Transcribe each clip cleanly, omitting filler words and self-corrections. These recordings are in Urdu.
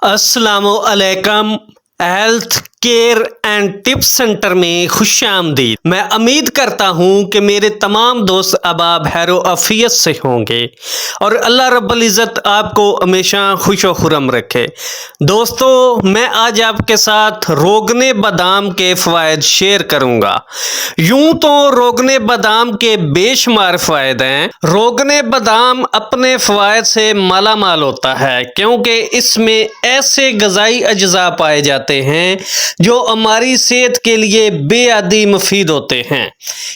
السلام علیکم۔ Health care and tips centre میں خوش آمدید۔ میں امید کرتا ہوں کہ میرے تمام دوست احباب خیر و عافیت سے ہوں گے اور اللہ رب العزت آپ کو ہمیشہ خوش و خرم رکھے۔ دوستو، میں آج آپ کے ساتھ روغن بادام کے فوائد شیئر کروں گا۔ یوں تو روغن بادام کے بے شمار فوائد ہیں۔ روغن بادام اپنے فوائد سے مالا مال ہوتا ہے کیونکہ اس میں ایسے غذائی اجزاء پائے جاتے ہیں جو ہماری صحت کے لیے بے حد مفید ہوتے ہیں۔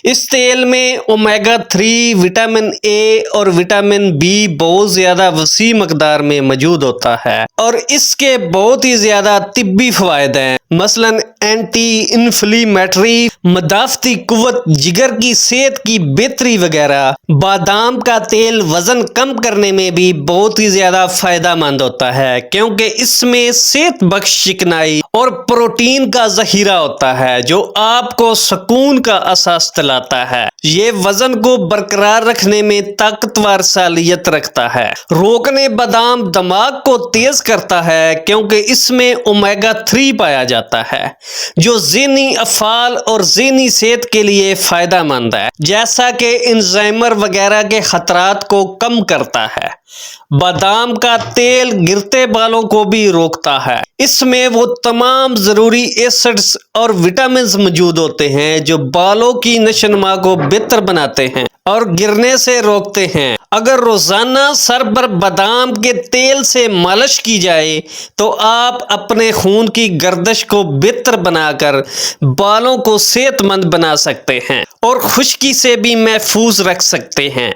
اس تیل میں اومیگا 3، وٹامن اے اور وٹامن بی بہت زیادہ وسیع مقدار میں موجود ہوتا ہے اور اس کے بہت ہی زیادہ طبی فوائد ہیں، مثلا اینٹی انفلیمیٹری، مدافعتی قوت، جگر کی صحت کی بہتری وغیرہ۔ بادام کا تیل وزن کم کرنے میں بھی بہت ہی زیادہ فائدہ مند ہوتا ہے کیونکہ اس میں صحت بخش چکنائی اور پروٹین کا ذخیرہ ہوتا ہے جو آپ کو سکون کا احساس دلاتا ہے۔ یہ وزن کو برقرار رکھنے میں طاقتور صلاحیت رکھتا ہے۔ روغن بادام دماغ کو تیز کرتا ہے کیونکہ اس میں اومیگا 3 پایا جاتا ہے جو ذہنی افعال اور ذہنی صحت کے لیے فائدہ مند ہے، جیسا کہ الزائمر وغیرہ کے خطرات کو کم کرتا ہے۔ بادام کا تیل گرتے بالوں کو بھی روکتا ہے۔ اس میں وہ تمام ضروری ایسڈز اور وٹامنز موجود ہوتے ہیں جو بالوں کی نشو و نما کو بہتر بناتے ہیں اور گرنے سے روکتے ہیں۔ اگر روزانہ سر پر بادام کے تیل سے مالش کی جائے تو آپ اپنے خون کی گردش کو بہتر بنا کر بالوں کو صحت مند بنا سکتے ہیں اور خشکی سے بھی محفوظ رکھ سکتے ہیں۔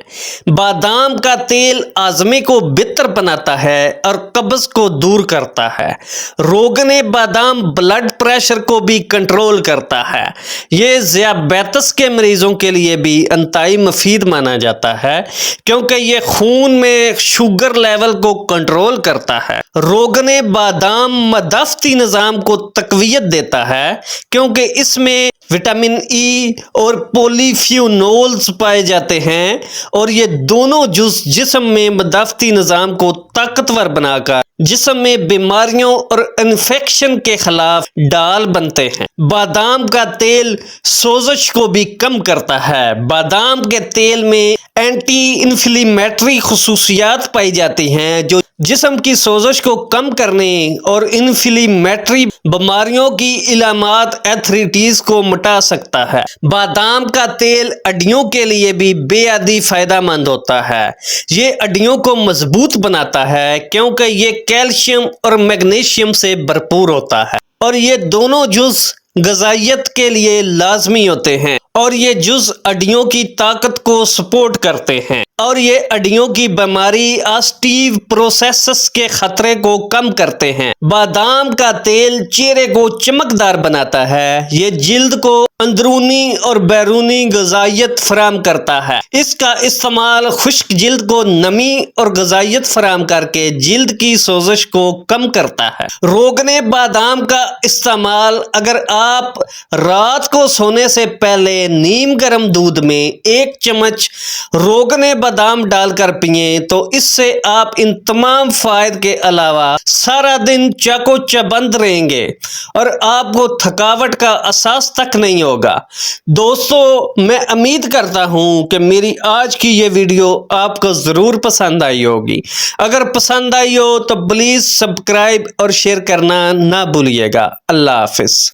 بادام کا تیل ہاضمے کو بہتر بناتا ہے اور قبض کو دور کرتا ہے۔ روغن بادام بلڈ پریشر کو بھی کنٹرول کرتا ہے۔ یہ ذیابیطس کے مریضوں کے لیے بھی انتہائی مفید مانا جاتا ہے کیونکہ یہ خون میں شوگر لیول کو کنٹرول کرتا ہے۔ روغن بادام مدافعتی نظام کو تقویت دیتا ہے کیونکہ اس میں وٹامن ای اور پولی فینولز پائے جاتے ہیں اور یہ دونوں جسم میں مدافعتی نظام کو طاقتور بنا کر جسم میں بیماریوں اور انفیکشن کے خلاف ڈال بنتے ہیں۔ بادام کا تیل سوزش کو بھی کم کرتا ہے۔ بادام کے تیل میں اینٹی انفلیمیٹری خصوصیات پائی جاتی ہیں جو جسم کی سوزش کو کم کرنے اور انفلیمیٹری بیماریوں کی علامات ایتھریٹیز کو مٹا سکتا ہے۔ بادام کا تیل ہڈیوں کے لیے بھی بے حد فائدہ مند ہوتا ہے۔ یہ ہڈیوں کو مضبوط بناتا ہے کیونکہ یہ کیلشیم اور میگنیشیم سے بھرپور ہوتا ہے اور یہ دونوں جز غذائیت کے لیے لازمی ہوتے ہیں اور یہ جز ہڈیوں کی طاقت کو سپورٹ کرتے ہیں اور یہ ہڈیوں کی بیماری آسٹیو پروسیسس کے خطرے کو کم کرتے ہیں۔ بادام کا تیل چہرے کو چمکدار بناتا ہے۔ یہ جلد کو اندرونی اور بیرونی غذائیت فراہم کرتا ہے۔ اس کا استعمال خشک جلد کو نمی اور غذائیت فراہم کر کے جلد کی سوزش کو کم کرتا ہے۔ روغن بادام کا استعمال اگر آپ رات کو سونے سے پہلے نیم گرم دودھ میں 1 چمچ روغن بادام ڈال کر پئیں تو اس سے آپ ان تمام فوائد کے علاوہ سارا دن چاقو چبند رہیں گے اور آپ کو تھکاوٹ کا احساس تک نہیں ہوگا۔ دوستو، میں امید کرتا ہوں کہ میری آج کی یہ ویڈیو آپ کو ضرور پسند آئی ہوگی۔ اگر پسند آئی ہو تو پلیز سبسکرائب اور شیئر کرنا نہ بھولیے گا۔ اللہ حافظ۔